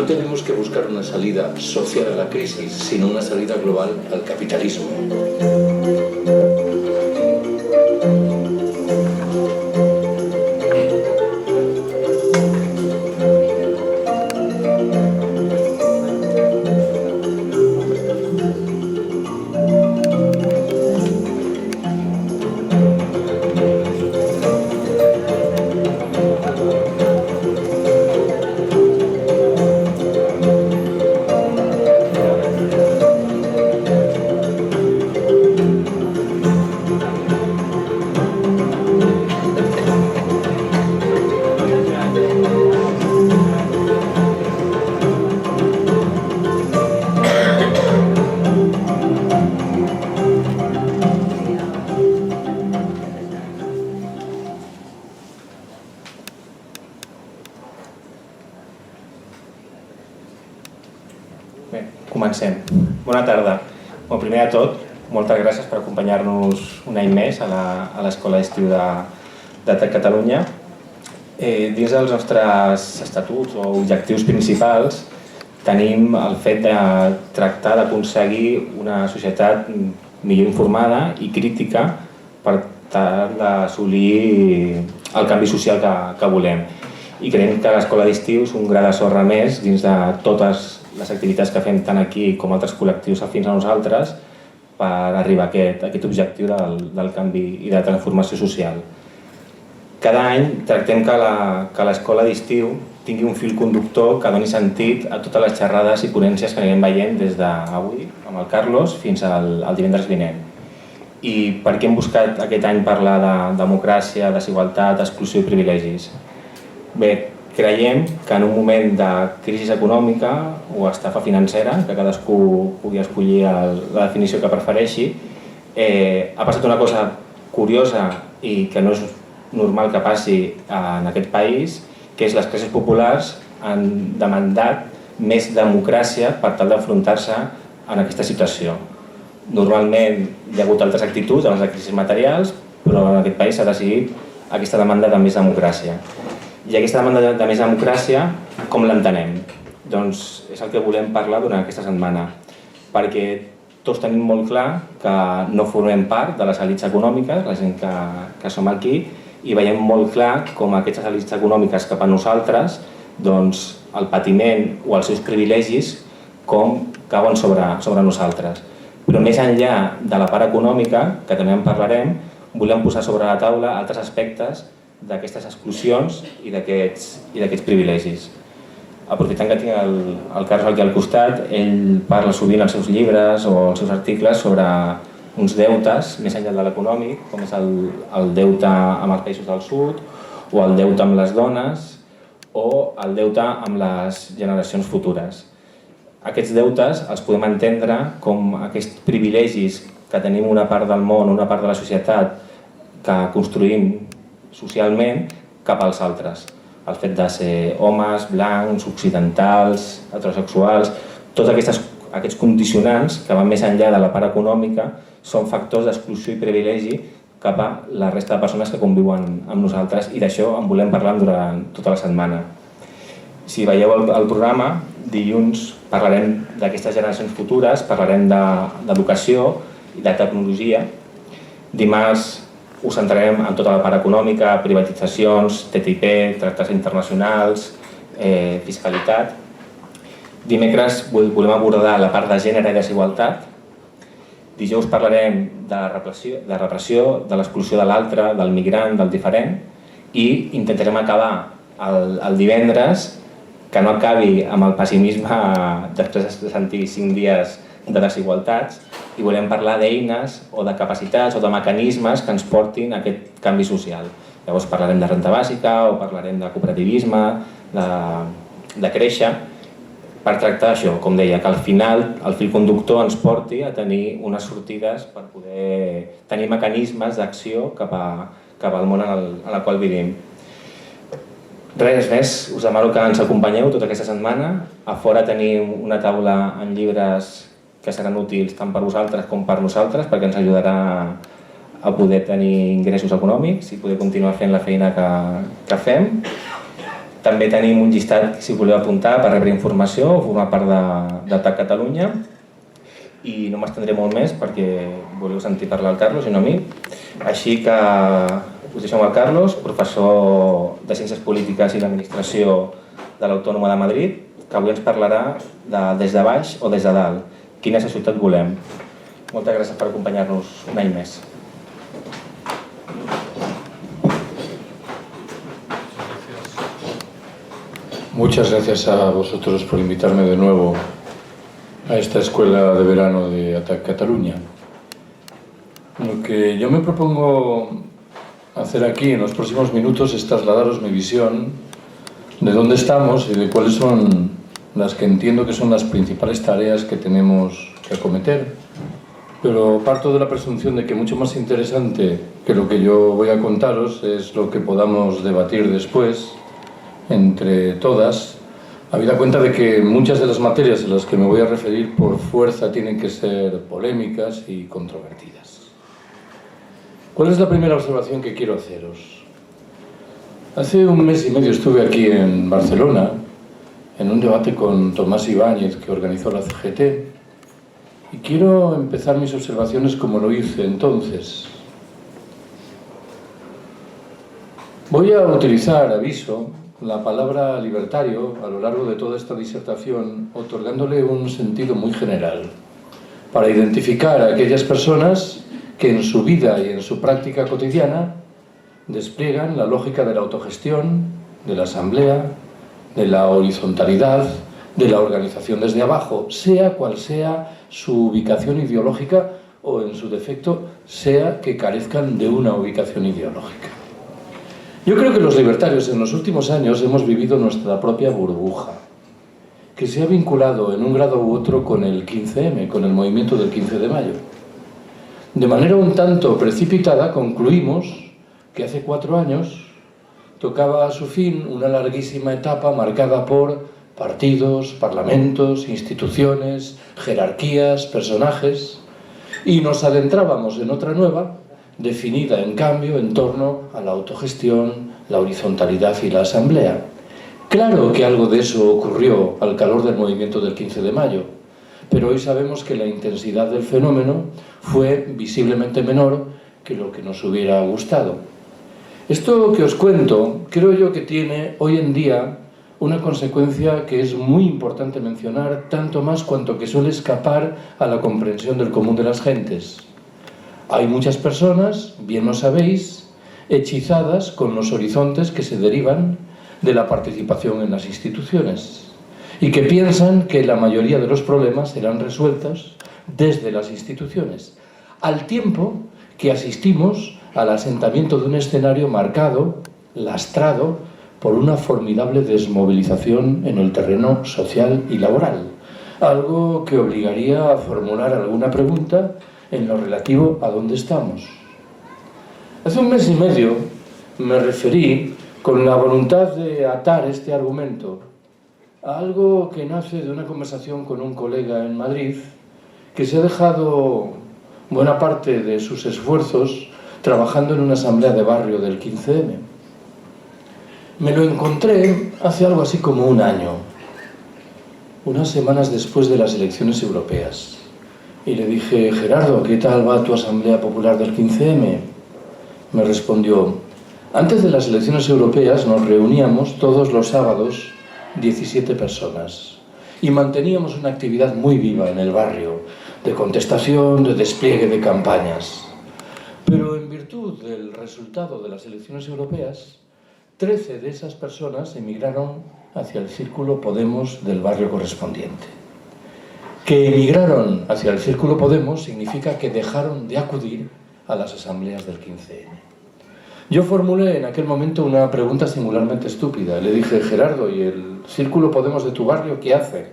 no tenemos que buscar una salida social a la crisis, sino una salida global al capitalismo. Bé, comencem. Bona tarda. Primer de tot, moltes gràcies per acompanyar-nos un any més a l'Escola d'Estiu de Catalunya. Dins dels nostres estatuts o objectius principals tenim el fet de tractar d'aconseguir una societat millor informada i crítica per tal d'assolir el canvi social que volem. I creiem que l'Escola d'Estiu és un gra de sorra més dins de totes les activitats que fem tant aquí com altres col·lectius afins a nosaltres per arribar a aquest objectiu del canvi i de la transformació social. Cada any tractem que l'escola d'estiu tingui un fil conductor que doni sentit a totes les xerrades i ponències que anirem veient des d'avui amb el Carlos fins al divendres vinent. I per què hem buscat aquest any parlar de democràcia, desigualtat, exclusió i privilegis? Bé, creiem que en un moment de crisi econòmica o estafa financera, que cadascú pugui escollir la definició que prefereixi, ha passat una cosa curiosa i que no és normal que passi en aquest país, que és les classes populars han demandat més democràcia per tal d'enfrontar-se en aquesta situació. Normalment hi ha hagut altres actituds abans de crisis materials, però en aquest país s'ha decidit aquesta demanda de més democràcia. I aquesta demanda de més democràcia, com l'entenem? Doncs és el que volem parlar durant aquesta setmana, perquè tots tenim molt clar que no formem part de les elits econòmiques, la gent que som aquí, i veiem molt clar com aquestes elits econòmiques cap a nosaltres, doncs el patiment o els seus privilegis com cauen sobre nosaltres. Però més enllà de la part econòmica, que també en parlarem, volem posar sobre la taula altres aspectes d'aquestes exclusions i d'aquests privilegis. Aprofitant que tinc el Carlos aquí al costat, ell parla sovint als seus llibres o als seus articles sobre uns deutes més enllà de l'econòmic, com és el deute amb els països del sud, o el deute amb les dones, o el deute amb les generacions futures. Aquests deutes els podem entendre com aquests privilegis que tenim una part del món, una part de la societat, que construïm socialment cap als altres. El fet de ser homes, blancs, occidentals, heterosexuals, tots aquests condicionants que van més enllà de la part econòmica són factors d'exclusió i privilegi cap a la resta de persones que conviuen amb nosaltres, i d'això en volem parlar durant tota la setmana. Si veieu el programa, dilluns parlarem d'aquestes generacions futures, parlarem d'educació i de tecnologia. Dimarts us centrarem en tota la part econòmica, privatitzacions, TTIP, tractats internacionals, fiscalitat. Dimecres volem abordar la part de gènere i desigualtat. Dijous parlarem de repressió, de l'exclusió de l'altre, del migrant, del diferent, i intentarem acabar el divendres, que no acabi amb el pessimisme després de sentir 5 dies de desigualtats, i volem parlar d'eines o de capacitats o de mecanismes que ens portin a aquest canvi social. Llavors parlarem de renda bàsica o parlarem de cooperativisme, de créixer, per tractar això, com deia, que al final el fil conductor ens porti a tenir unes sortides per poder tenir mecanismes d'acció cap al món en el qual vivim. Res més, us demano que ens acompanyeu tota aquesta setmana. A fora tenim una taula amb llibres que seran útils tant per vosaltres com per nosaltres, perquè ens ajudarà a poder tenir ingressos econòmics i poder continuar fent la feina que fem. També tenim un llistat, si voleu apuntar, per rebre informació o formar part d'ATAC Catalunya. I no m'estendré molt més perquè voleu sentir parlar el Carlos i no a mi. Així que us deixo amb el Carlos, professor de Ciències Polítiques i d'Administració de l'Autònoma de Madrid, que avui ens parlarà de des de baix o des de dalt. Quina societat volem? Moltes gràcies per acompanyar-nos un any més. Muchas gracias a vosotros por invitarme de nuevo a esta escuela de verano de ATAC Cataluña. Lo que yo me propongo hacer aquí en los próximos minutos es trasladaros mi visión de dónde estamos y de cuáles son las que entiendo que son las principales tareas que tenemos que acometer. Pero parto de la presunción de que mucho más interesante que lo que yo voy a contaros es lo que podamos debatir después entre todas, habida cuenta de que muchas de las materias en las que me voy a referir por fuerza tienen que ser polémicas y controvertidas. ¿Cuál es la primera observación que quiero haceros? Hace un mes y medio estuve aquí en Barcelona en un debate con Tomás Ibáñez que organizó la CGT y quiero empezar mis observaciones como lo hice entonces. Voy a utilizar, aviso, la palabra libertario a lo largo de toda esta disertación, otorgándole un sentido muy general, para identificar a aquellas personas que en su vida y en su práctica cotidiana despliegan la lógica de la autogestión, de la asamblea, de la horizontalidad, de la organización desde abajo, sea cual sea su ubicación ideológica o, en su defecto, sea que carezcan de una ubicación ideológica. Yo creo que los libertarios en los últimos años hemos vivido nuestra propia burbuja, que se ha vinculado en un grado u otro con el 15M, con el movimiento del 15 de mayo. De manera un tanto precipitada concluimos que hace 4 años tocaba a su fin una larguísima etapa marcada por partidos, parlamentos, instituciones, jerarquías, personajes, y nos adentrábamos en otra nueva, definida en cambio en torno a la autogestión, la horizontalidad y la asamblea. Claro que algo de eso ocurrió al calor del movimiento del 15 de mayo, pero hoy sabemos que la intensidad del fenómeno fue visiblemente menor que lo que nos hubiera gustado. Esto que os cuento creo yo que tiene hoy en día una consecuencia que es muy importante mencionar, tanto más cuanto que suele escapar a la comprensión del común de las gentes. Hay muchas personas, bien lo sabéis, hechizadas con los horizontes que se derivan de la participación en las instituciones y que piensan que la mayoría de los problemas serán resueltos desde las instituciones, al tiempo que asistimos al asentamiento de un escenario marcado, lastrado, por una formidable desmovilización en el terreno social y laboral, algo que obligaría a formular alguna pregunta en lo relativo a dónde estamos. Hace un mes y medio me referí, con la voluntad de atar este argumento, a algo que nace de una conversación con un colega en Madrid que se ha dejado buena parte de sus esfuerzos trabajando en una asamblea de barrio del 15M. Me lo encontré hace algo así como un año, unas semanas después de las elecciones europeas. Y le dije: Gerardo, ¿qué tal va tu Asamblea Popular del 15M? Me respondió: antes de las elecciones europeas nos reuníamos todos los sábados 17 personas y manteníamos una actividad muy viva en el barrio, de contestación, de despliegue de campañas. Pero en virtud del resultado de las elecciones europeas, 13 de esas personas emigraron hacia el círculo Podemos del barrio correspondiente. Que emigraron hacia el círculo Podemos significa que dejaron de acudir a las asambleas del 15M. Yo formulé en aquel momento una pregunta singularmente estúpida. Le dije: Gerardo, ¿y el círculo Podemos de tu barrio qué hace?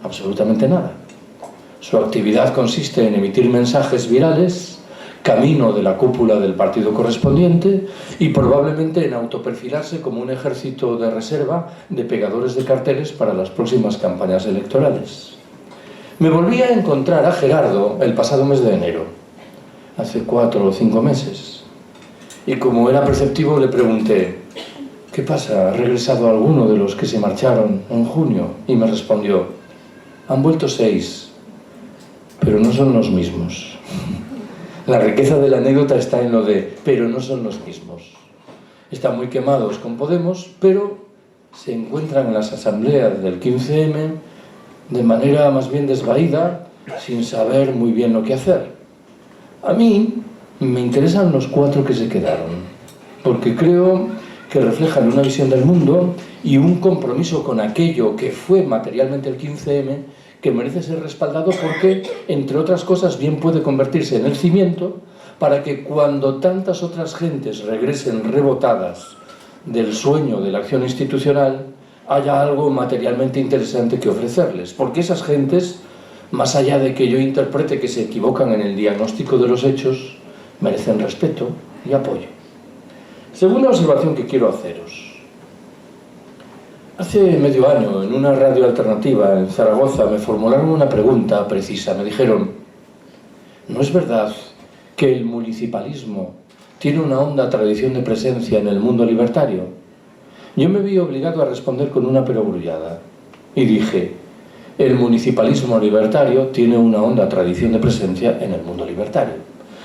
Absolutamente nada. Su actividad consiste en emitir mensajes virales camino de la cúpula del partido correspondiente y probablemente en autoperfilarse como un ejército de reserva de pegadores de carteles para las próximas campañas electorales. Me volví a encontrar a Gerardo el pasado mes de enero, hace 4 o 5 meses, y como era perceptivo le pregunté: ¿qué pasa? ¿Ha regresado alguno de los que se marcharon en junio? Y me respondió, han vuelto 6, pero no son los mismos. La riqueza de la anécdota está en lo de, pero no son los mismos. Están muy quemados con Podemos, pero se encuentran en las asambleas del 15M de manera más bien desvaída, sin saber muy bien lo que hacer. A mí me interesan los 4 que se quedaron, porque creo que reflejan una visión del mundo y un compromiso con aquello que fue materialmente el 15M, que merece ser respaldado porque, entre otras cosas, bien puede convertirse en el cimiento para que cuando tantas otras gentes regresen rebotadas del sueño de la acción institucional, haya algo materialmente interesante que ofrecerles. Porque esas gentes, más allá de que yo interprete que se equivocan en el diagnóstico de los hechos, merecen respeto y apoyo. Segunda observación que quiero haceros. Hace medio año, en una radio alternativa en Zaragoza, me formularon una pregunta precisa. Me dijeron, ¿no es verdad que el municipalismo tiene una honda tradición de presencia en el mundo libertario? Yo me vi obligado a responder con una perogrullada y dije, el municipalismo libertario tiene una honda tradición de presencia en el mundo libertario,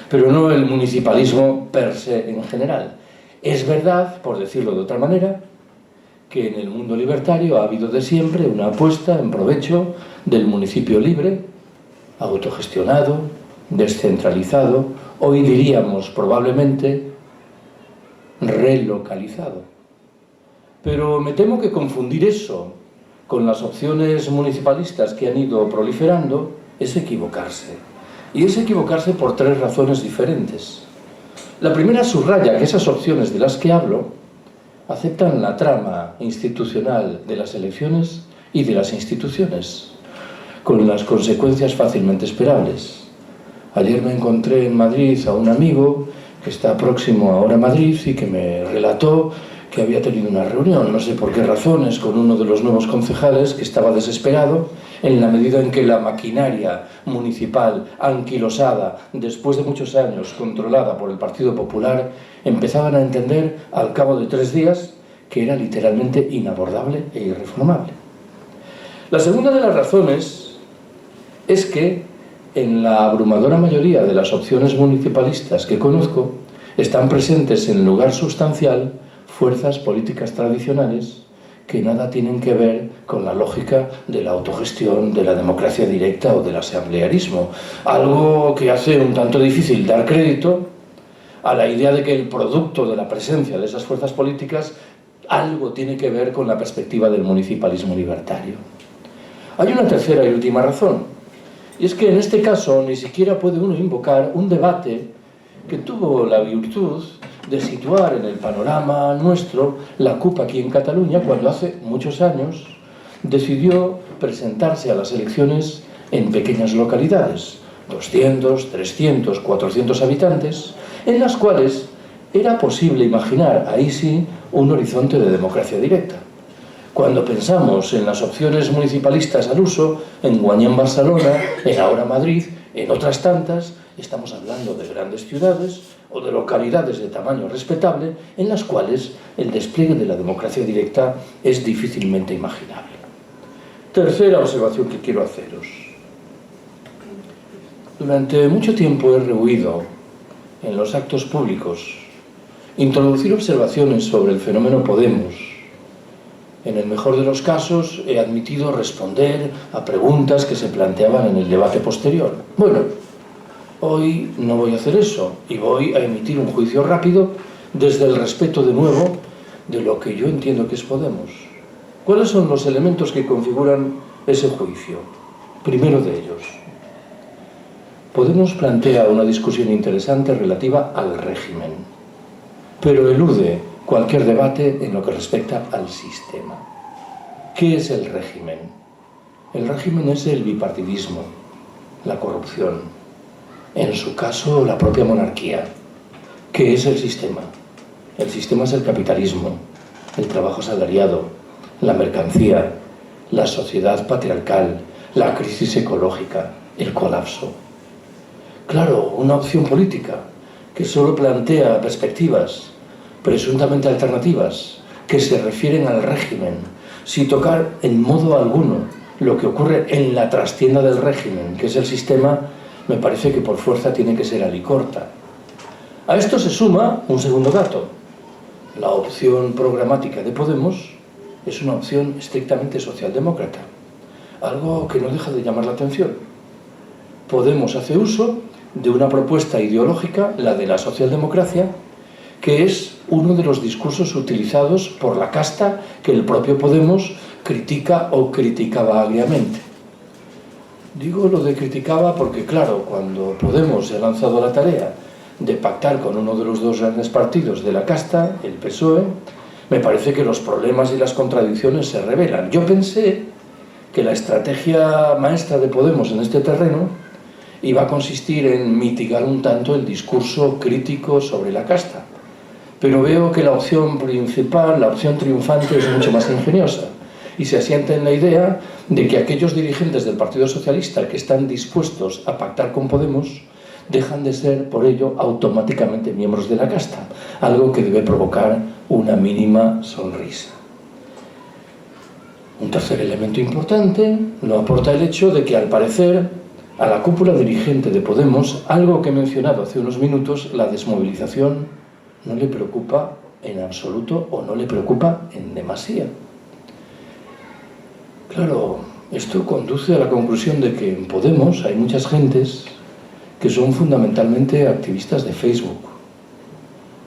pero no el municipalismo per se en general. Es verdad, por decirlo de otra manera, que en el mundo libertario ha habido de siempre una apuesta en provecho del municipio libre, autogestionado, descentralizado, hoy diríamos probablemente relocalizado. Pero me temo que confundir eso con las opciones municipalistas que han ido proliferando es equivocarse. Y es equivocarse por 3 razones diferentes. La primera subraya que esas opciones de las que hablo aceptan la trama institucional de las elecciones y de las instituciones, con las consecuencias fácilmente esperables. Ayer me encontré en Madrid a un amigo que está próximo ahora a Madrid y que me relató que había tenido una reunión, no sé por qué razones, con uno de los nuevos concejales que estaba desesperado en la medida en que la maquinaria municipal anquilosada, después de muchos años controlada por el Partido Popular, empezaban a entender al cabo de 3 días que era literalmente inabordable e irreformable. La segunda de las razones es que en la abrumadora mayoría de las opciones municipalistas que conozco están presentes en lugar sustancial fuerzas políticas tradicionales que nada tienen que ver con la lógica de la autogestión, de la democracia directa o del asamblearismo. Algo que hace un tanto difícil dar crédito a la idea de que el producto de la presencia de esas fuerzas políticas algo tiene que ver con la perspectiva del municipalismo libertario. Hay una tercera y última razón, y es que en este caso ni siquiera puede uno invocar un debate que tuvo la virtud de situar en el panorama nuestro la CUP aquí en Cataluña cuando hace muchos años decidió presentarse a las elecciones en pequeñas localidades, 200, 300, 400 habitantes, en las cuales era posible imaginar, ahí sí, un horizonte de democracia directa. Cuando pensamos en las opciones municipalistas al uso, en Guanyén Barcelona, en Ahora Madrid, en otras tantas, estamos hablando de grandes ciudades o de localidades de tamaño respetable en las cuales el despliegue de la democracia directa es difícilmente imaginable. Tercera observación que quiero haceros. Durante mucho tiempo he rehuido en los actos públicos introducir observaciones sobre el fenómeno Podemos. En el mejor de los casos he admitido responder a preguntas que se planteaban en el debate posterior. Bueno, hoy no voy a hacer eso y voy a emitir un juicio rápido desde el respeto de nuevo de lo que yo entiendo que es Podemos. ¿Cuáles son los elementos que configuran ese juicio? Primero de ellos, Podemos plantea una discusión interesante relativa al régimen, pero elude cualquier debate en lo que respecta al sistema. ¿Qué es el régimen? El régimen es el bipartidismo, la corrupción, en su caso la propia monarquía. ¿Qué es el sistema? El sistema es el capitalismo, el trabajo asalariado, la mercancía, la sociedad patriarcal, la crisis ecológica, el colapso. Claro, una opción política que solo plantea perspectivas presuntamente alternativas que se refieren al régimen, sin tocar en modo alguno lo que ocurre en la trastienda del régimen, que es el sistema, me parece que por fuerza tiene que ser alicorta. A esto se suma un segundo dato. La opción programática de Podemos es una opción estrictamente socialdemócrata, algo que no deja de llamar la atención. Podemos hace uso de una propuesta ideológica, la de la socialdemocracia, que es uno de los discursos utilizados por la casta que el propio Podemos critica o criticaba agriamente. Digo lo de criticaba porque, claro, cuando Podemos se ha lanzado a la tarea de pactar con uno de los dos grandes partidos de la casta, el PSOE, me parece que los problemas y las contradicciones se revelan. Yo pensé que la estrategia maestra de Podemos en este terreno iba a consistir en mitigar un tanto el discurso crítico sobre la casta, pero veo que la opción principal, la opción triunfante, es mucho más ingeniosa y se asienta en la idea de que aquellos dirigentes del Partido Socialista que están dispuestos a pactar con Podemos dejan de ser, por ello, automáticamente miembros de la casta, algo que debe provocar una mínima sonrisa. Un tercer elemento importante lo aporta el hecho de que, al parecer, a la cúpula dirigente de Podemos, algo que he mencionado hace unos minutos, la desmovilización, no le preocupa en absoluto o no le preocupa en demasía. Claro, esto conduce a la conclusión de que en Podemos hay muchas gentes que son fundamentalmente activistas de Facebook,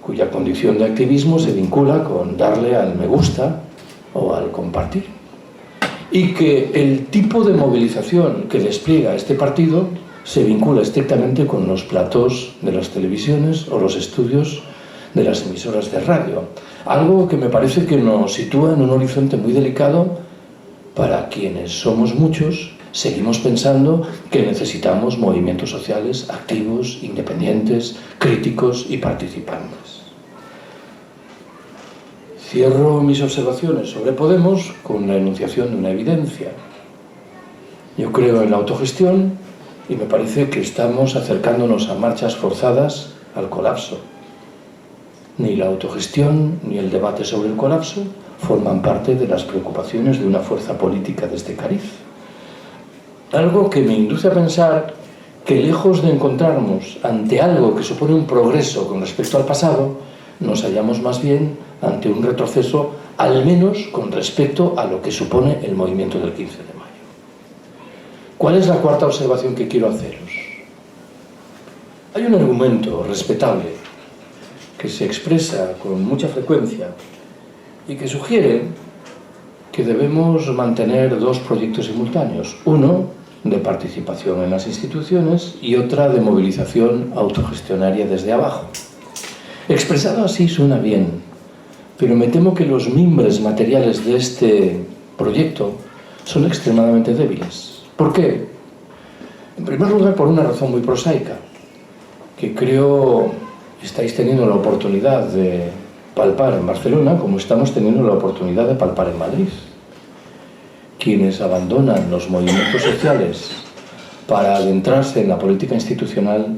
cuya condición de activismo se vincula con darle al me gusta o al compartir, y que el tipo de movilización que despliega este partido se vincula estrictamente con los platós de las televisiones o los estudios de las emisoras de radio, algo que me parece que nos sitúa en un horizonte muy delicado para quienes somos muchos. Seguimos pensando que necesitamos movimientos sociales activos, independientes, críticos y participantes. Cierro mis observaciones sobre Podemos con la enunciación de una evidencia. Yo creo en la autogestión y me parece que estamos acercándonos a marchas forzadas al colapso. Ni la autogestión ni el debate sobre el colapso forman parte de las preocupaciones de una fuerza política desde Cariz. Algo que me induce a pensar que, lejos de encontrarnos ante algo que supone un progreso con respecto al pasado, nos hallamos más bien ante un retroceso, al menos con respecto a lo que supone el movimiento del 15 de mayo. ¿Cuál es la cuarta observación que quiero haceros? Hay un argumento respetable que se expresa con mucha frecuencia y que sugiere que debemos mantener dos proyectos simultáneos, uno de participación en las instituciones y otra de movilización autogestionaria desde abajo. Expresado así suena bien, pero me temo que los mimbres materiales de este proyecto son extremadamente débiles. ¿Por qué? En primer lugar, por una razón muy prosaica, que creo estáis teniendo la oportunidad de palpar en Barcelona, como estamos teniendo la oportunidad de palpar en Madrid. Quienes abandonan los movimientos sociales para adentrarse en la política institucional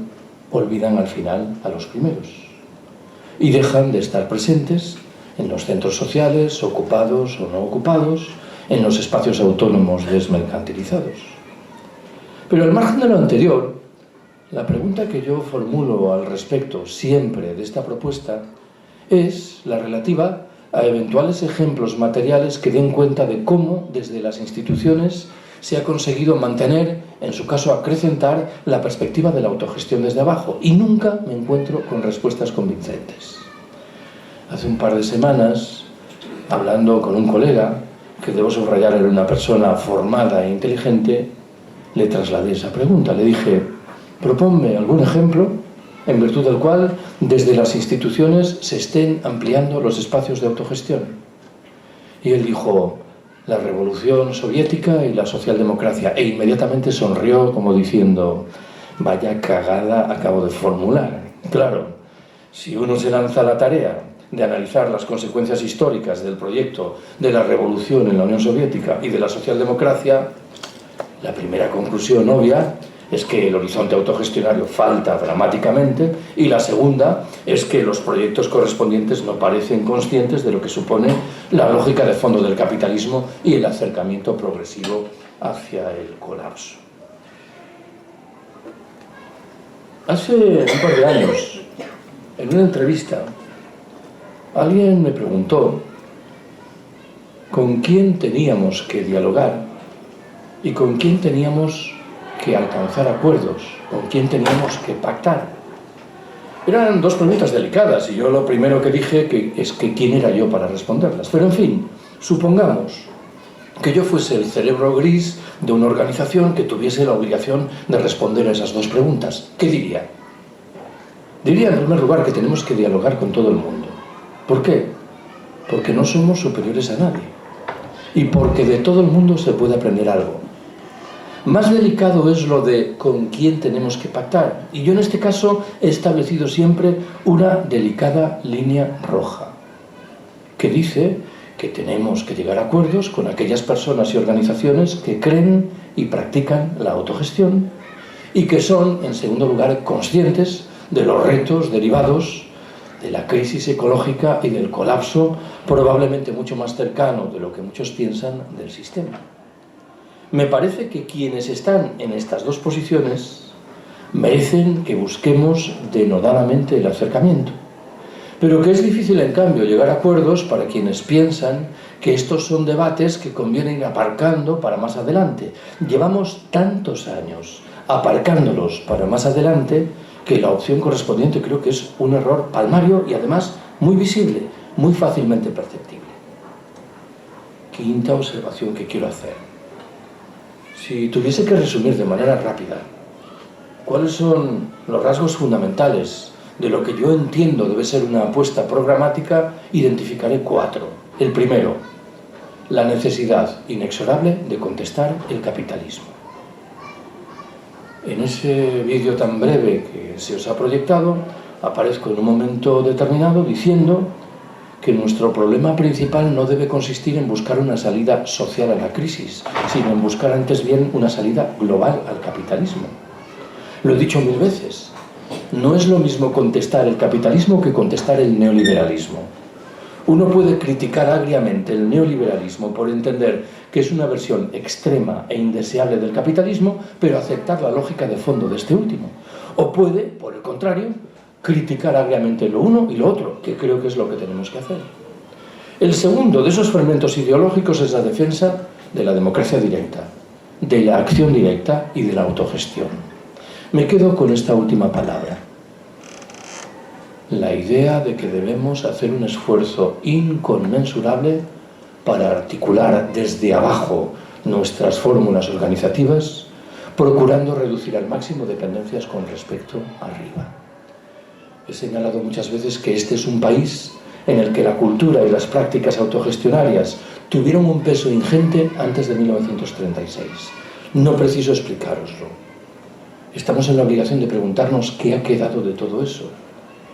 olvidan al final a los primeros y dejan de estar presentes en los centros sociales, ocupados o no ocupados, en los espacios autónomos desmercantilizados. Pero al margen de lo anterior, la pregunta que yo formulo al respecto siempre de esta propuesta es la relativa a eventuales ejemplos materiales que den cuenta de cómo desde las instituciones se ha conseguido mantener, en su caso acrecentar, la perspectiva de la autogestión desde abajo, y nunca me encuentro con respuestas convincentes. Hace un par de semanas, hablando con un colega, que debo subrayar era una persona formada e inteligente, le trasladé esa pregunta. Le dije: proponme algún ejemplo en virtud del cual desde las instituciones se estén ampliando los espacios de autogestión. Y él dijo: la revolución soviética y la socialdemocracia, e inmediatamente sonrió como diciendo: vaya cagada acabo de formular. Claro, si uno se lanza a la tarea de analizar las consecuencias históricas del proyecto de la revolución en la Unión Soviética y de la socialdemocracia, la primera conclusión obvia es que el horizonte autogestionario falta dramáticamente, y la segunda es que los proyectos correspondientes no parecen conscientes de lo que supone la lógica de fondo del capitalismo y el acercamiento progresivo hacia el colapso. Hace un par de años, en una entrevista, alguien me preguntó con quién teníamos que dialogar y con quién teníamos que alcanzar acuerdos, con quién teníamos que pactar. Eran dos preguntas delicadas y yo lo primero que dije es que quién era yo para responderlas. Pero en fin, supongamos que yo fuese el cerebro gris de una organización que tuviese la obligación de responder a esas dos preguntas. ¿Qué diría? Diría en primer lugar que tenemos que dialogar con todo el mundo. ¿Por qué? Porque no somos superiores a nadie y porque de todo el mundo se puede aprender algo. Más delicado es lo de con quién tenemos que pactar, y yo en este caso he establecido siempre una delicada línea roja que dice que tenemos que llegar a acuerdos con aquellas personas y organizaciones que creen y practican la autogestión y que son, en segundo lugar, conscientes de los retos derivados de la crisis ecológica y del colapso, probablemente mucho más cercano de lo que muchos piensan del sistema. Me parece que quienes están en estas dos posiciones merecen que busquemos denodadamente el acercamiento, pero que es difícil, en cambio, llegar a acuerdos para quienes piensan que estos son debates que conviene ir aparcando para más adelante. Llevamos tantos años aparcándolos para más adelante que la opción correspondiente creo que es un error palmario y además muy visible, muy fácilmente perceptible. Quinta observación que quiero hacer. Si tuviese que resumir de manera rápida cuáles son los rasgos fundamentales de lo que yo entiendo debe ser una apuesta programática, identificaré 4. El primero, la necesidad inexorable de contestar el capitalismo. En ese vídeo tan breve que se os ha proyectado, aparezco en un momento determinado diciendo que nuestro problema principal no debe consistir en buscar una salida social a la crisis, sino en buscar antes bien una salida global al capitalismo. Lo he dicho 1000 veces. No es lo mismo contestar el capitalismo que contestar el neoliberalismo. Uno puede criticar agriamente el neoliberalismo por entender que es una versión extrema e indeseable del capitalismo, pero aceptar la lógica de fondo de este último. O puede, por el contrario, criticar agriamente lo uno y lo otro, que creo que es lo que tenemos que hacer. El segundo de esos fermentos ideológicos es la defensa de la democracia directa, de la acción directa y de la autogestión. Me quedo con esta última palabra. La idea de que debemos hacer un esfuerzo inconmensurable para articular desde abajo nuestras fórmulas organizativas, procurando reducir al máximo dependencias con respecto arriba. He señalado muchas veces que este es un país en el que la cultura y las prácticas autogestionarias tuvieron un peso ingente antes de 1936. No preciso explicároslo. Estamos en la obligación de preguntarnos qué ha quedado de todo eso.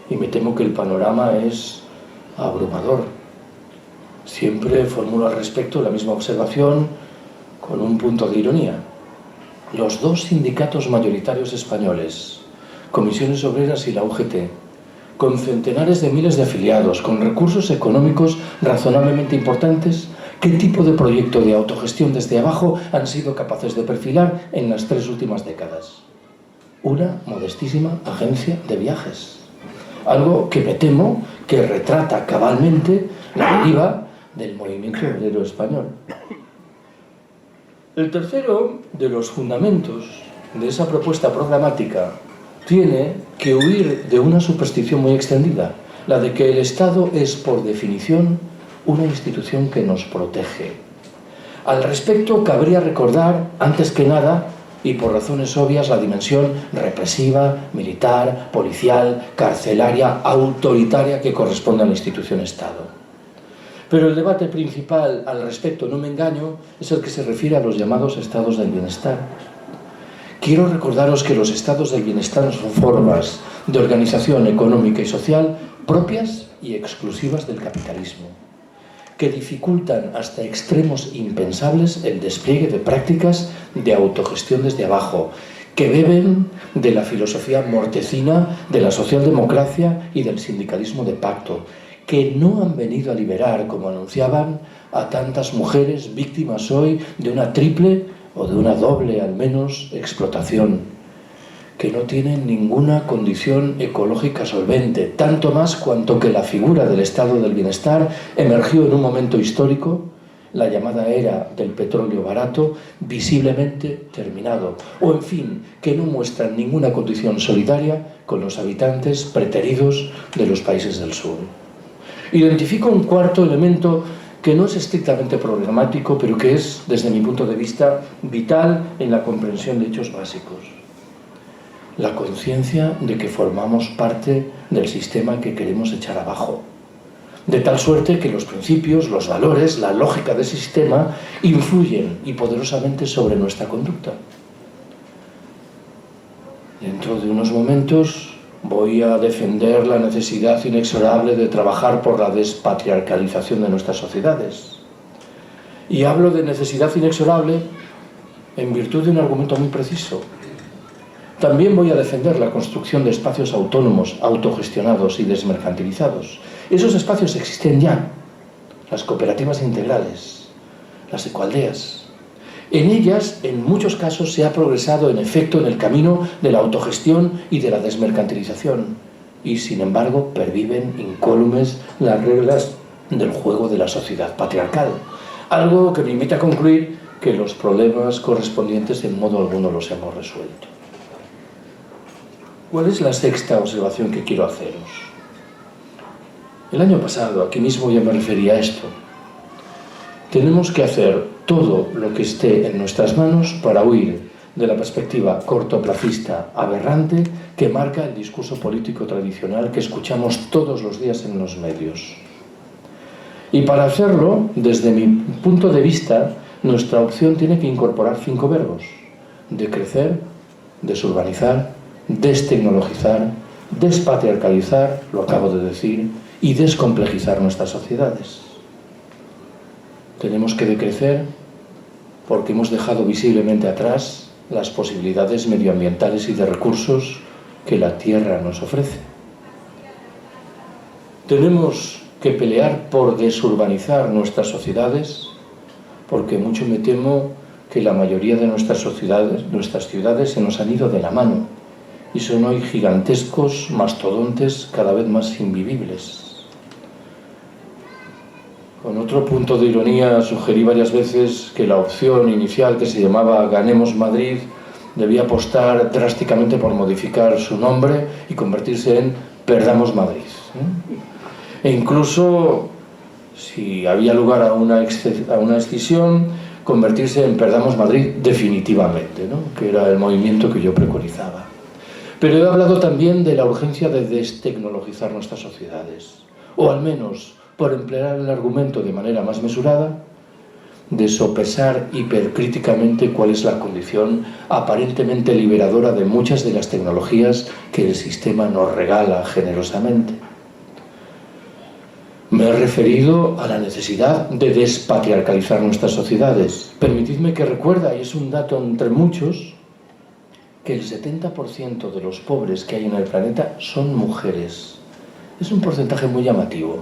Y me temo que el panorama es abrumador. Siempre formulo al respecto la misma observación con un punto de ironía. Los dos sindicatos mayoritarios españoles, Comisiones Obreras y la UGT, con centenares de miles de afiliados, con recursos económicos razonablemente importantes, ¿qué tipo de proyecto de autogestión desde abajo han sido capaces de perfilar en las 3 últimas décadas? Una modestísima agencia de viajes. Algo que me temo que retrata cabalmente la deriva del movimiento obrero español. El tercero de los fundamentos de esa propuesta programática tiene que huir de una superstición muy extendida, la de que el Estado es, por definición, una institución que nos protege. Al respecto, cabría recordar, antes que nada, y por razones obvias, la dimensión represiva, militar, policial, carcelaria, autoritaria que corresponde a la institución Estado. Pero el debate principal al respecto, no me engaño, es el que se refiere a los llamados estados del bienestar. Quiero recordaros que los estados del bienestar son formas de organización económica y social propias y exclusivas del capitalismo, que dificultan hasta extremos impensables el despliegue de prácticas de autogestión desde abajo, que beben de la filosofía mortecina de la socialdemocracia y del sindicalismo de pacto, que no han venido a liberar, como anunciaban, a tantas mujeres víctimas hoy de una triple o de una doble, al menos, explotación, que no tienen ninguna condición ecológica solvente, tanto más cuanto que la figura del estado del bienestar emergió en un momento histórico, la llamada era del petróleo barato, visiblemente terminado, o en fin, que no muestran ninguna condición solidaria con los habitantes preteridos de los países del sur. Identifico un cuarto elemento que no es estrictamente problemático, pero que es, desde mi punto de vista, vital en la comprensión de hechos básicos. La conciencia de que formamos parte del sistema que queremos echar abajo, de tal suerte que los principios, los valores, la lógica del sistema influyen y poderosamente sobre nuestra conducta. Dentro de unos momentos voy a defender la necesidad inexorable de trabajar por la despatriarcalización de nuestras sociedades. Y hablo de necesidad inexorable en virtud de un argumento muy preciso. También voy a defender la construcción de espacios autónomos, autogestionados y desmercantilizados. Esos espacios existen ya, las cooperativas integrales, las ecoaldeas. En ellas, en muchos casos, se ha progresado en efecto en el camino de la autogestión y de la desmercantilización. Y, sin embargo, perviven incólumes las reglas del juego de la sociedad patriarcal. Algo que me invita a concluir que los problemas correspondientes en modo alguno los hemos resuelto. ¿Cuál es la sexta observación que quiero haceros? El año pasado, aquí mismo ya me refería a esto. Tenemos que hacer todo lo que esté en nuestras manos para huir de la perspectiva cortoplacista aberrante que marca el discurso político tradicional que escuchamos todos los días en los medios. Y para hacerlo, desde mi punto de vista, nuestra opción tiene que incorporar 5 verbos: decrecer, desurbanizar, destecnologizar, despatriarcalizar, lo acabo de decir, y descomplejizar nuestras sociedades. Tenemos que decrecer porque hemos dejado visiblemente atrás las posibilidades medioambientales y de recursos que la Tierra nos ofrece. Tenemos que pelear por desurbanizar nuestras sociedades porque mucho me temo que la mayoría de nuestras ciudades se nos han ido de la mano y son hoy gigantescos mastodontes cada vez más invivibles. Con otro punto de ironía sugerí varias veces que la opción inicial, que se llamaba Ganemos Madrid, debía apostar drásticamente por modificar su nombre y convertirse en Perdamos Madrid. E incluso, si había lugar a una escisión, convertirse en Perdamos Madrid definitivamente, ¿no? Que era el movimiento que yo preconizaba. Pero he hablado también de la urgencia de destecnologizar nuestras sociedades, o al menos, por emplear el argumento de manera más mesurada, de sopesar hipercríticamente cuál es la condición aparentemente liberadora de muchas de las tecnologías que el sistema nos regala generosamente. Me he referido a la necesidad de despatriarcalizar nuestras sociedades. Permitidme que recuerde, y es un dato entre muchos, que el 70% de los pobres que hay en el planeta son mujeres. Es un porcentaje muy llamativo.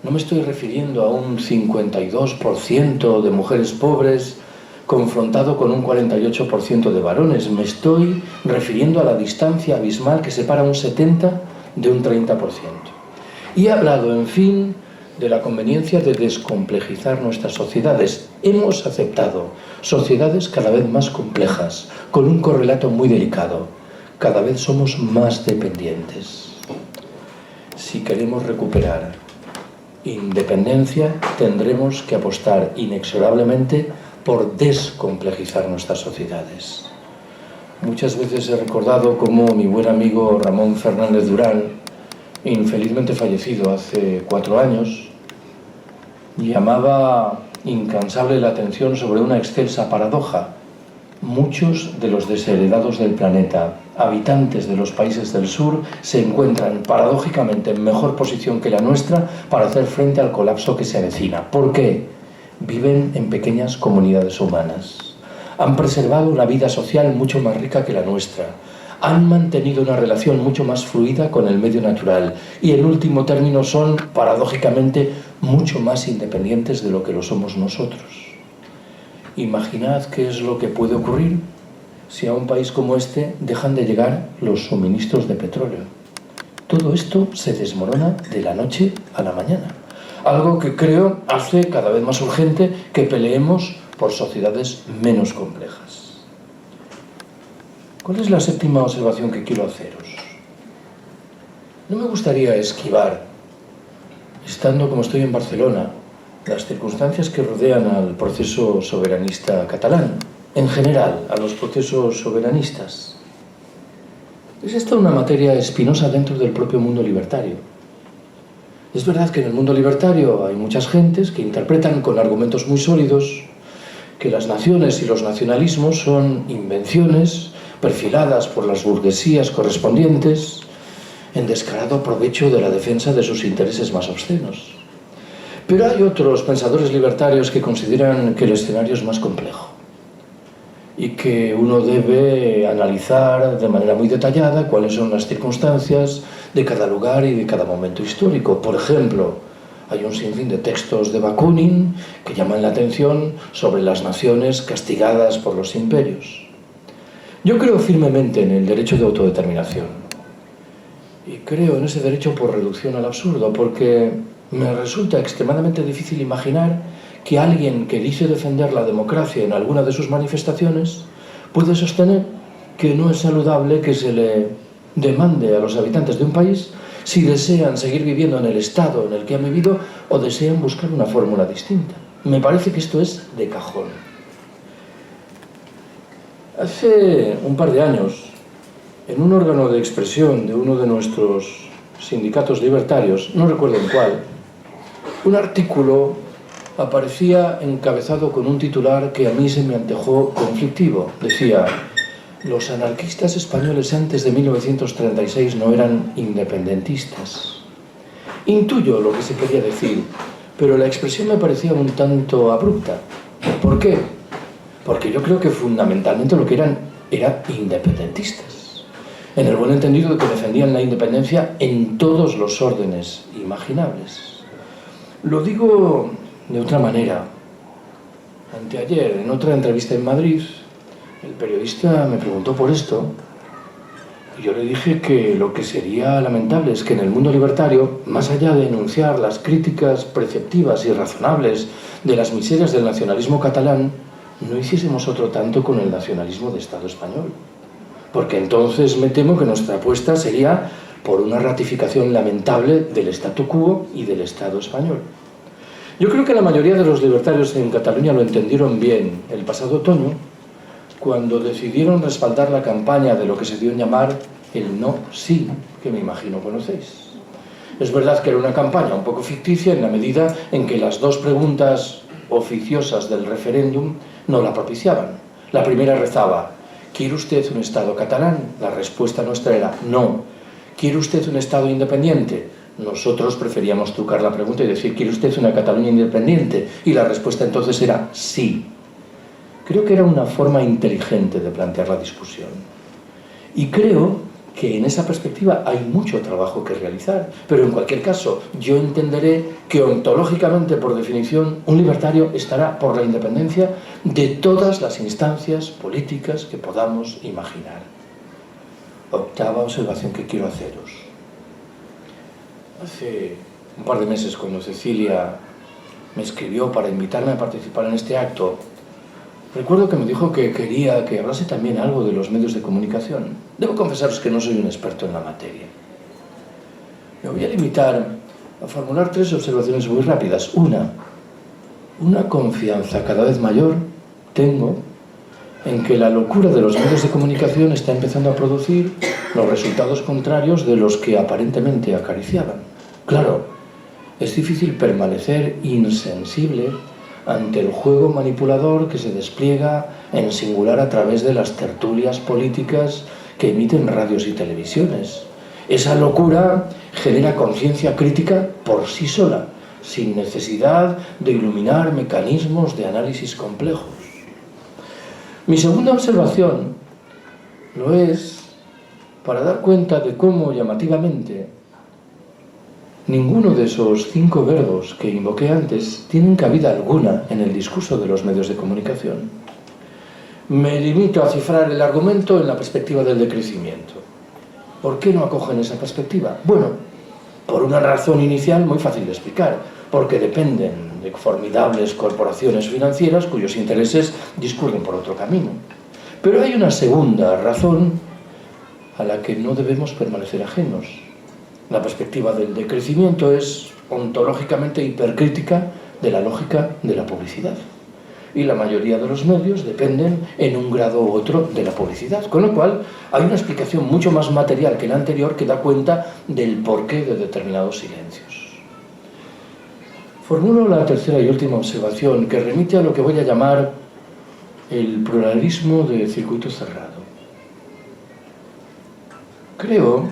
No me estoy refiriendo a un 52% de mujeres pobres confrontado con un 48% de varones. Me estoy refiriendo a la distancia abismal que separa un 70% de un 30%. Y he hablado, en fin, de la conveniencia de descomplejizar nuestras sociedades. Hemos aceptado sociedades cada vez más complejas, con un correlato muy delicado. Cada vez somos más dependientes. Si queremos recuperar independencia, tendremos que apostar inexorablemente por descomplejizar nuestras sociedades. Muchas veces he recordado cómo mi buen amigo Ramón Fernández Durán, infelizmente fallecido hace 4 años, llamaba incansable la atención sobre una excelsa paradoja. Muchos de los desheredados del planeta, habitantes de los países del sur, se encuentran paradójicamente en mejor posición que la nuestra para hacer frente al colapso que se avecina. ¿Por qué? Viven en pequeñas comunidades humanas. han preservado una vida social mucho más rica que la nuestra, han mantenido una relación mucho más fluida con el medio natural y, en último término, son, paradójicamente, mucho más independientes de lo que lo somos nosotros. Imaginad qué es lo que puede ocurrir si a un país como este dejan de llegar los suministros de petróleo. Todo esto se desmorona de la noche a la mañana. Algo que creo hace cada vez más urgente que peleemos por sociedades menos complejas. ¿Cuál es la séptima observación que quiero haceros? No me gustaría esquivar, estando como estoy en Barcelona, las circunstancias que rodean al proceso soberanista catalán, en general, a los procesos soberanistas. Es esta una materia espinosa dentro del propio mundo libertario. Es verdad que en el mundo libertario hay muchas gentes que interpretan con argumentos muy sólidos que las naciones y los nacionalismos son invenciones perfiladas por las burguesías correspondientes en descarado provecho de la defensa de sus intereses más obscenos. Pero hay otros pensadores libertarios que consideran que el escenario es más complejo y que uno debe analizar de manera muy detallada cuáles son las circunstancias de cada lugar y de cada momento histórico. Por ejemplo, hay un sinfín de textos de Bakunin que llaman la atención sobre las naciones castigadas por los imperios. Yo creo firmemente en el derecho de autodeterminación y creo en ese derecho por reducción al absurdo, porque me resulta extremadamente difícil imaginar que alguien que dice defender la democracia en alguna de sus manifestaciones puede sostener que no es saludable que se le demande a los habitantes de un país si desean seguir viviendo en el estado en el que han vivido o desean buscar una fórmula distinta. Me parece que esto es de cajón. Hace un par de años, en un órgano de expresión de uno de nuestros sindicatos libertarios, no recuerdo en cuál, un artículo aparecía encabezado con un titular que a mí se me antojó conflictivo. Decía: los anarquistas españoles antes de 1936 no eran independentistas. Intuyo lo que se quería decir, pero la expresión me parecía un tanto abrupta. ¿Por qué? Porque yo creo que fundamentalmente lo que eran independentistas, en el buen entendido de que defendían la independencia en todos los órdenes imaginables. Lo digo de otra manera. Anteayer, en otra entrevista en Madrid, el periodista me preguntó por esto y yo le dije que lo que sería lamentable es que en el mundo libertario, más allá de enunciar las críticas preceptivas y razonables de las miserias del nacionalismo catalán, no hiciésemos otro tanto con el nacionalismo de Estado español. Porque entonces me temo que nuestra apuesta sería por una ratificación lamentable del statu quo y del Estado español. Yo creo que la mayoría de los libertarios en Cataluña lo entendieron bien el pasado otoño, cuando decidieron respaldar la campaña de lo que se dio en llamar el no sí, que me imagino conocéis. Es verdad que era una campaña un poco ficticia en la medida en que las dos preguntas oficiosas del referéndum no la propiciaban. La primera rezaba: ¿quiere usted un Estado catalán? La respuesta nuestra era no. ¿Quiere usted un Estado independiente? Nosotros preferíamos trucar la pregunta y decir: ¿quiere usted una Cataluña independiente? Y la respuesta entonces era sí. Creo que era una forma inteligente de plantear la discusión. Y creo que en esa perspectiva hay mucho trabajo que realizar. Pero en cualquier caso, yo entenderé que ontológicamente, por definición, un libertario estará por la independencia de todas las instancias políticas que podamos imaginar. Octava observación que quiero haceros. Hace un par de meses, cuando Cecilia me escribió para invitarme a participar en este acto, recuerdo que me dijo que quería que hablase también algo de los medios de comunicación. Debo confesaros que no soy un experto en la materia. Me voy a limitar a formular 3 observaciones muy rápidas. Una confianza cada vez mayor tengo en que la locura de los medios de comunicación está empezando a producir los resultados contrarios de los que aparentemente acariciaban. Claro, es difícil permanecer insensible ante el juego manipulador que se despliega en singular a través de las tertulias políticas que emiten radios y televisiones. Esa locura genera conciencia crítica por sí sola, sin necesidad de iluminar mecanismos de análisis complejos. Mi segunda observación lo es para dar cuenta de cómo llamativamente ninguno de esos 5 verbos que invoqué antes tienen cabida alguna en el discurso de los medios de comunicación. Me limito a cifrar el argumento en la perspectiva del decrecimiento. ¿Por qué no acogen esa perspectiva? Bueno, por una razón inicial muy fácil de explicar, porque dependen de formidables corporaciones financieras cuyos intereses discurren por otro camino. Pero hay una segunda razón a la que no debemos permanecer ajenos. La perspectiva del decrecimiento es ontológicamente hipercrítica de la lógica de la publicidad. Y la mayoría de los medios dependen en un grado u otro de la publicidad. Con lo cual, hay una explicación mucho más material que la anterior que da cuenta del porqué de determinados silencios. Formulo la tercera y última observación que remite a lo que voy a llamar el pluralismo de circuito cerrado. Creo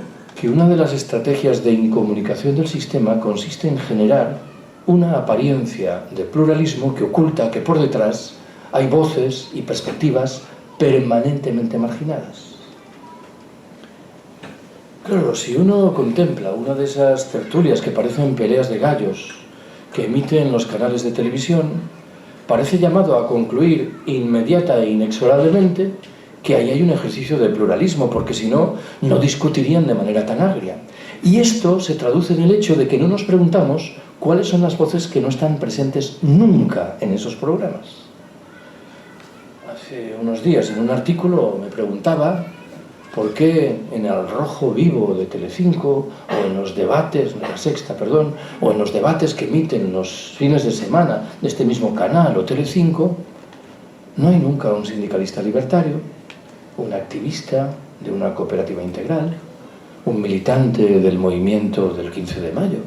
que una de las estrategias de incomunicación del sistema consiste en generar una apariencia de pluralismo que oculta que por detrás hay voces y perspectivas permanentemente marginadas. Claro, si uno contempla una de esas tertulias que parecen peleas de gallos que emiten los canales de televisión, parece llamado a concluir inmediata e inexorablemente que ahí hay un ejercicio de pluralismo, porque si no, no discutirían de manera tan agria. Y esto se traduce en el hecho de que no nos preguntamos cuáles son las voces que no están presentes nunca en esos programas. Hace unos días en un artículo me preguntaba por qué en el Rojo Vivo de Telecinco, o en los debates, de La Sexta, perdón, o en los debates que emiten los fines de semana de este mismo canal o Telecinco, no hay nunca un sindicalista libertario, un activista de una cooperativa integral, un militante del movimiento del 15 de mayo.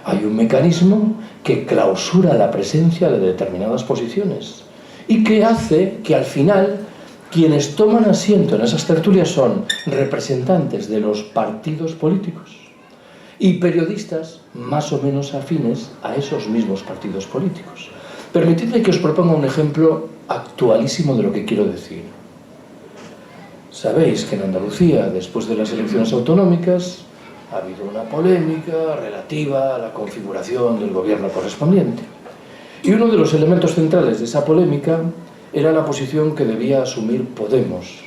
Hay un mecanismo que clausura la presencia de determinadas posiciones y que hace que al final quienes toman asiento en esas tertulias son representantes de los partidos políticos y periodistas más o menos afines a esos mismos partidos políticos. Permitidme que os proponga un ejemplo actualísimo de lo que quiero decir. Sabéis que en Andalucía, después de las elecciones autonómicas, ha habido una polémica relativa a la configuración del gobierno correspondiente. Y uno de los elementos centrales de esa polémica era la posición que debía asumir Podemos.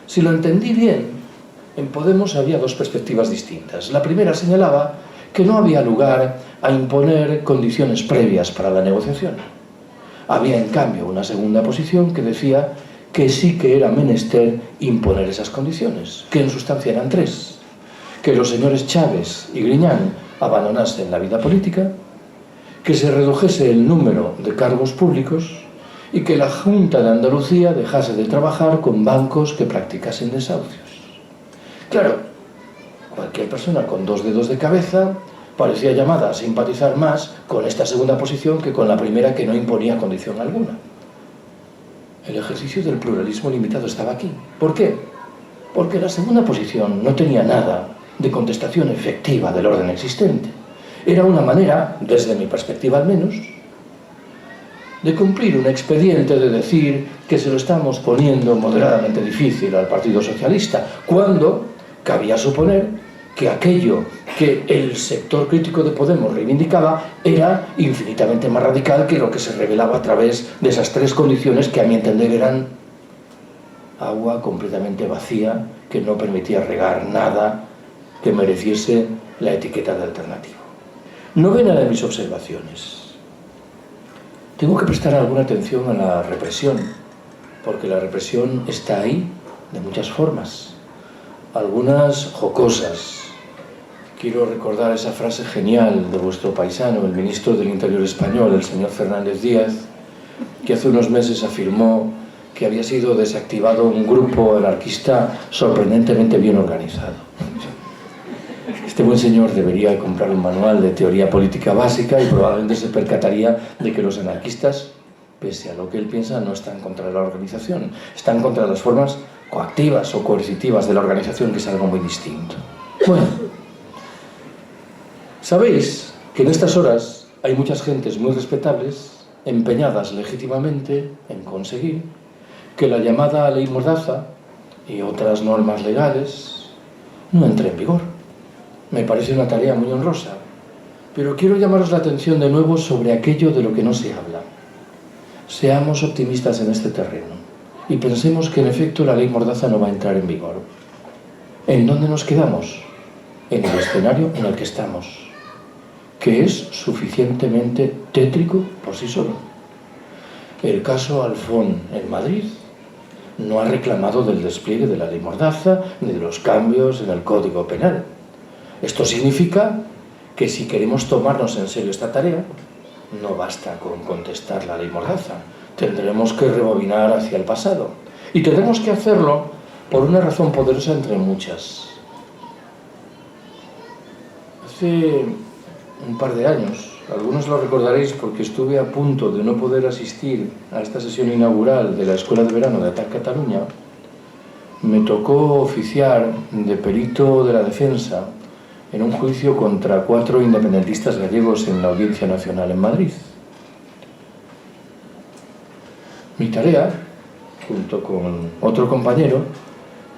Si lo entendí bien, en Podemos había 2 perspectivas distintas. La primera señalaba que no había lugar a imponer condiciones previas para la negociación. Había, en cambio, una segunda posición que decía que sí que era menester imponer esas condiciones, que en sustancia eran 3. Que los señores Chávez y Griñán abandonasen la vida política, que se redujese el número de cargos públicos y que la Junta de Andalucía dejase de trabajar con bancos que practicasen desahucios. Claro, cualquier persona con 2 dedos de cabeza parecía llamada a simpatizar más con esta segunda posición que con la primera, que no imponía condición alguna. El ejercicio del pluralismo limitado estaba aquí. ¿Por qué? Porque la segunda posición no tenía nada de contestación efectiva del orden existente. Era una manera, desde mi perspectiva al menos, de cumplir un expediente de decir que se lo estamos poniendo moderadamente difícil al Partido Socialista, cuando cabía suponer que aquello que el sector crítico de Podemos reivindicaba era infinitamente más radical que lo que se revelaba a través de esas 3 condiciones que a mi entender eran agua completamente vacía que no permitía regar nada que mereciese la etiqueta de alternativo. Novena de mis observaciones. Tengo que prestar alguna atención a la represión, porque la represión está ahí de muchas formas, algunas jocosas. Quiero recordar esa frase genial de vuestro paisano, el ministro del Interior español, el señor Fernández Díaz, que hace unos meses afirmó que había sido desactivado un grupo anarquista sorprendentemente bien organizado. Este buen señor debería comprar un manual de teoría política básica y probablemente se percataría de que los anarquistas, pese a lo que él piensa, no están contra la organización, están contra las formas coactivas o coercitivas de la organización, que es algo muy distinto. Bueno, sabéis que en estas horas hay muchas gentes muy respetables, empeñadas legítimamente en conseguir que la llamada Ley Mordaza y otras normas legales no entre en vigor. Me parece una tarea muy honrosa, pero quiero llamaros la atención de nuevo sobre aquello de lo que no se habla. Seamos optimistas en este terreno y pensemos que en efecto la Ley Mordaza no va a entrar en vigor. ¿En dónde nos quedamos? En el escenario en el que estamos, que es suficientemente tétrico por sí solo. El caso Alfón en Madrid no ha reclamado del despliegue de la Ley Mordaza ni de los cambios en el Código Penal. Esto significa que si queremos tomarnos en serio esta tarea, no basta con contestar la Ley Mordaza. Tendremos que rebobinar hacia el pasado. Y tendremos que hacerlo por una razón poderosa entre muchas. Hace un par de años, algunos lo recordaréis porque estuve a punto de no poder asistir a esta sesión inaugural de la Escuela de Verano de ATAC Cataluña, me tocó oficiar de perito de la defensa en un juicio contra 4 independentistas gallegos en la Audiencia Nacional en Madrid. Mi tarea, junto con otro compañero,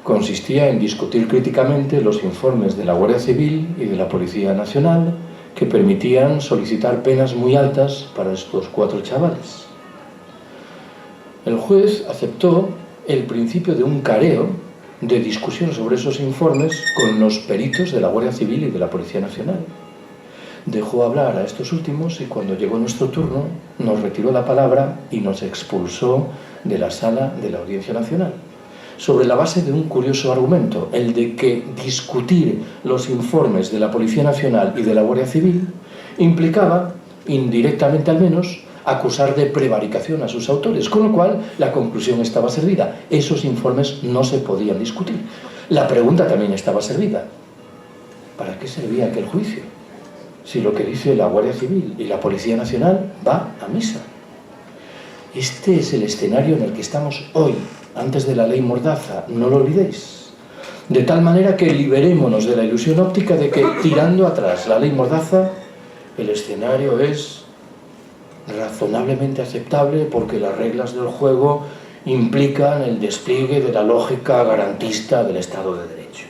consistía en discutir críticamente los informes de la Guardia Civil y de la Policía Nacional que permitían solicitar penas muy altas para estos 4 chavales. El juez aceptó el principio de un careo de discusión sobre esos informes con los peritos de la Guardia Civil y de la Policía Nacional. Dejó hablar a estos últimos y cuando llegó nuestro turno nos retiró la palabra y nos expulsó de la sala de la Audiencia Nacional, sobre la base de un curioso argumento, el de que discutir los informes de la Policía Nacional y de la Guardia Civil implicaba, indirectamente al menos, acusar de prevaricación a sus autores, con lo cual la conclusión estaba servida. Esos informes no se podían discutir. La pregunta también estaba servida. ¿Para qué servía aquel juicio? Si lo que dice la Guardia Civil y la Policía Nacional va a misa. Este es el escenario en el que estamos hoy, antes de la Ley Mordaza, no lo olvidéis. De tal manera que liberémonos de la ilusión óptica de que, tirando atrás la Ley Mordaza, el escenario es razonablemente aceptable porque las reglas del juego implican el despliegue de la lógica garantista del Estado de Derecho.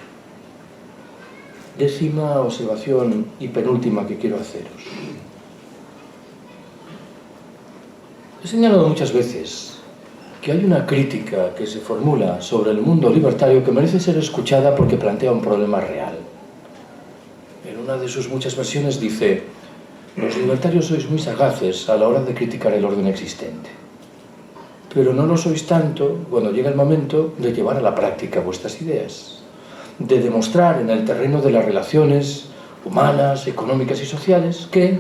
Décima observación y penúltima que quiero haceros. He señalado muchas veces que hay una crítica que se formula sobre el mundo libertario que merece ser escuchada porque plantea un problema real. En una de sus muchas versiones dice: los libertarios sois muy sagaces a la hora de criticar el orden existente, pero no lo sois tanto cuando llega el momento de llevar a la práctica vuestras ideas, de demostrar en el terreno de las relaciones humanas, económicas y sociales que,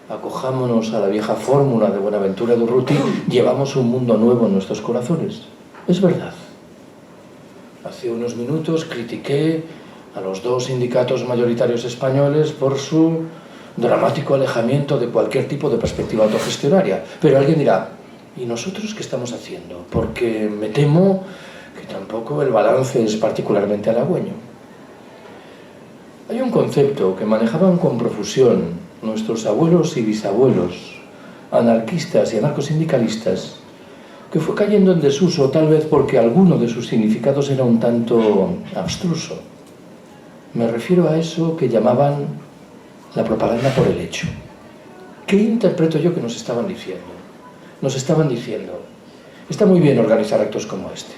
acojámonos a la vieja fórmula de Buenaventura Durruti, llevamos un mundo nuevo en nuestros corazones. Es verdad. Hace unos minutos critiqué a los 2 sindicatos mayoritarios españoles por su dramático alejamiento de cualquier tipo de perspectiva autogestionaria. Pero alguien dirá: ¿y nosotros qué estamos haciendo? Porque me temo que tampoco el balance es particularmente halagüeño. Hay un concepto que manejaban con profusión nuestros abuelos y bisabuelos, anarquistas y anarcosindicalistas, que fue cayendo en desuso tal vez porque alguno de sus significados era un tanto abstruso. Me refiero a eso que llamaban la propaganda por el hecho. ¿Qué interpreto yo que nos estaban diciendo? Nos estaban diciendo: está muy bien organizar actos como este,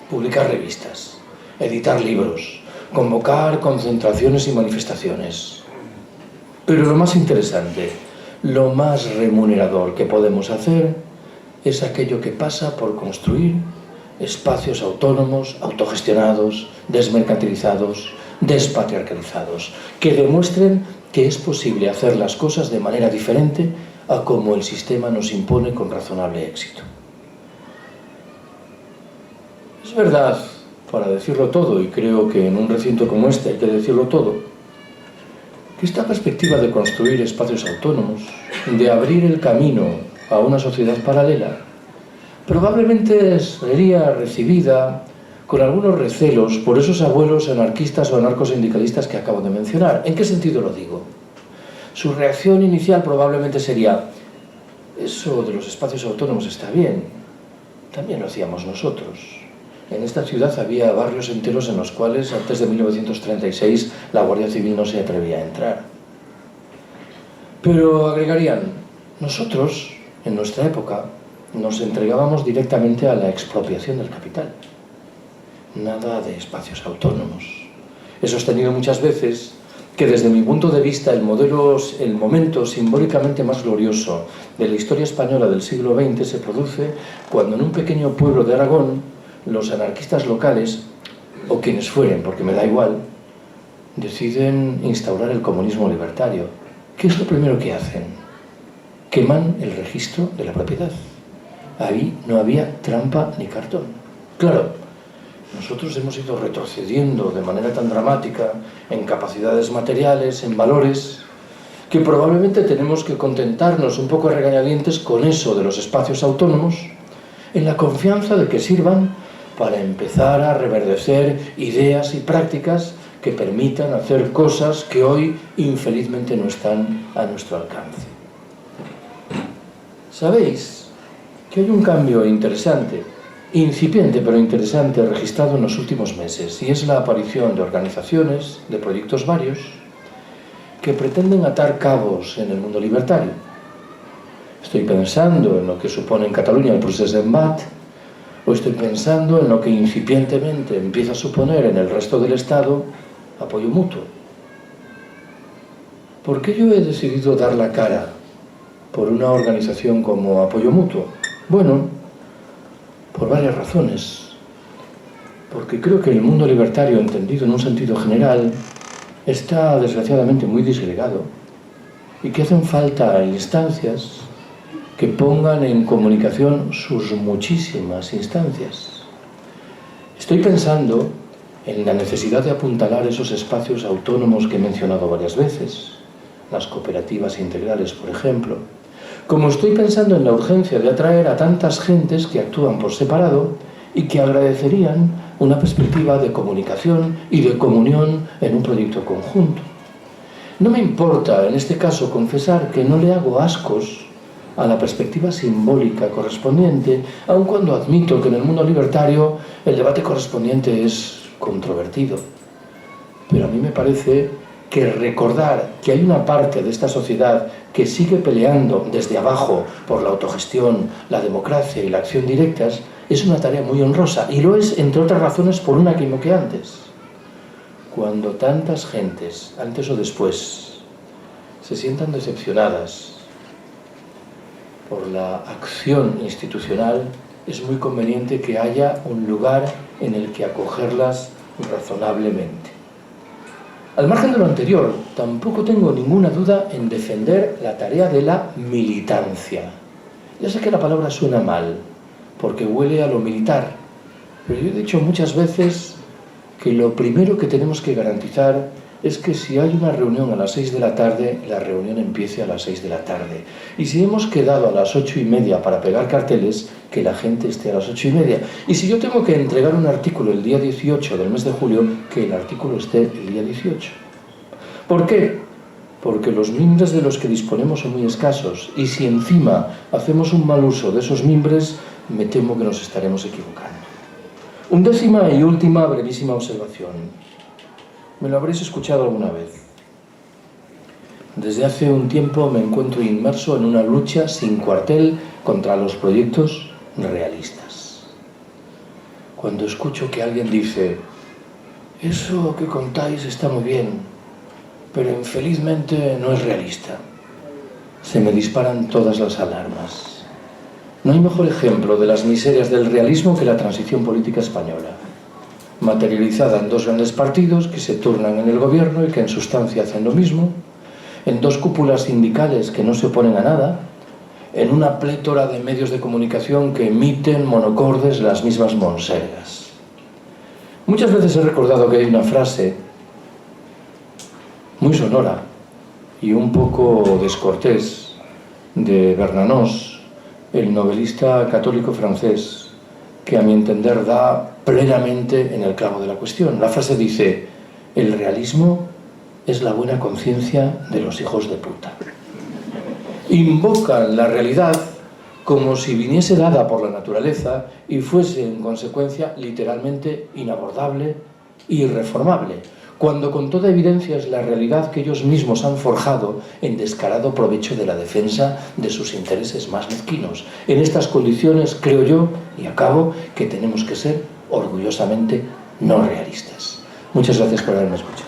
publicar revistas, editar libros, convocar concentraciones y manifestaciones. Pero lo más interesante, lo más remunerador que podemos hacer es aquello que pasa por construir espacios autónomos, autogestionados, desmercantilizados, despatriarcalizados, que demuestren que es posible hacer las cosas de manera diferente a como el sistema nos impone con razonable éxito. Es verdad, para decirlo todo, y creo que en un recinto como este hay que decirlo todo, que esta perspectiva de construir espacios autónomos, de abrir el camino a una sociedad paralela, probablemente sería recibida con algunos recelos por esos abuelos anarquistas o anarcosindicalistas que acabo de mencionar. ¿En qué sentido lo digo? Su reacción inicial probablemente sería: eso de los espacios autónomos está bien, también lo hacíamos nosotros. En esta ciudad había barrios enteros en los cuales antes de 1936 la Guardia Civil no se atrevía a entrar. Pero agregarían, nosotros, en nuestra época, nos entregábamos directamente a la expropiación del capital. Nada de espacios autónomos. He sostenido muchas veces que desde mi punto de vista el momento simbólicamente más glorioso de la historia española del siglo XX se produce cuando en un pequeño pueblo de Aragón los anarquistas locales, o quienes fueren, porque me da igual, deciden instaurar el comunismo libertario. ¿Qué es lo primero que hacen? Queman el registro de la propiedad. Ahí no había trampa ni cartón. Claro, nosotros hemos ido retrocediendo de manera tan dramática en capacidades materiales, en valores, que probablemente tenemos que contentarnos un poco a regañadientes con eso de los espacios autónomos, en la confianza de que sirvan para empezar a reverdecer ideas y prácticas que permitan hacer cosas que hoy infelizmente no están a nuestro alcance. ¿Sabéis que hay un cambio interesante, incipiente pero interesante, registrado en los últimos meses? Y es la aparición de organizaciones, de proyectos varios, que pretenden atar cabos en el mundo libertario. Estoy pensando en lo que supone en Cataluña el Procés d'Embat, o estoy pensando en lo que incipientemente empieza a suponer en el resto del Estado apoyo mutuo. ¿Por qué yo he decidido dar la cara por una organización como Apoyo Mutuo? Bueno, por varias razones. Porque creo que el mundo libertario, entendido en un sentido general, está desgraciadamente muy disgregado y que hacen falta instancias que pongan en comunicación sus muchísimas instancias. Estoy pensando en la necesidad de apuntalar esos espacios autónomos que he mencionado varias veces, las cooperativas integrales, por ejemplo, como estoy pensando en la urgencia de atraer a tantas gentes que actúan por separado y que agradecerían una perspectiva de comunicación y de comunión en un proyecto conjunto. No me importa, en este caso, confesar que no le hago ascos a la perspectiva simbólica correspondiente, aun cuando admito que en el mundo libertario el debate correspondiente es controvertido. Pero a mí me parece que recordar que hay una parte de esta sociedad que sigue peleando desde abajo por la autogestión, la democracia y la acción directas es una tarea muy honrosa, y lo es, entre otras razones, por una que invoqué antes. Cuando tantas gentes, antes o después, se sientan decepcionadas por la acción institucional, es muy conveniente que haya un lugar en el que acogerlas razonablemente. Al margen de lo anterior, tampoco tengo ninguna duda en defender la tarea de la militancia. Ya sé que la palabra suena mal, porque huele a lo militar, pero yo he dicho muchas veces que lo primero que tenemos que garantizar es que si hay una reunión a las 6 de la tarde, la reunión empiece a las 6 de la tarde. Y si hemos quedado a las 8:30 para pegar carteles, que la gente esté a las 8:30. Y si yo tengo que entregar un artículo el día 18 del mes de julio, que el artículo esté el día 18. ¿Por qué? Porque los mimbres de los que disponemos son muy escasos, y si encima hacemos un mal uso de esos mimbres, me temo que nos estaremos equivocando. Undécima y última brevísima observación. Me lo habréis escuchado alguna vez. Desde hace un tiempo me encuentro inmerso en una lucha sin cuartel contra los proyectos realistas. Cuando escucho que alguien dice, eso que contáis está muy bien, pero infelizmente no es realista, se me disparan todas las alarmas. No hay mejor ejemplo de las miserias del realismo que la transición política española, materializada en dos grandes partidos que se turnan en el gobierno y que en sustancia hacen lo mismo, en dos cúpulas sindicales que no se oponen a nada, en una plétora de medios de comunicación que emiten monocordes las mismas monsergas. Muchas veces he recordado que hay una frase muy sonora y un poco descortés de Bernanos, el novelista católico francés, que a mi entender da plenamente en el clavo de la cuestión. La frase dice, el realismo es la buena conciencia de los hijos de puta. Invocan la realidad como si viniese dada por la naturaleza y fuese, en consecuencia, literalmente inabordable e irreformable, cuando con toda evidencia es la realidad que ellos mismos han forjado en descarado provecho de la defensa de sus intereses más mezquinos. En estas condiciones, creo yo, y acabo, que tenemos que ser orgullosamente no realistas. Muchas gracias por haberme escuchado.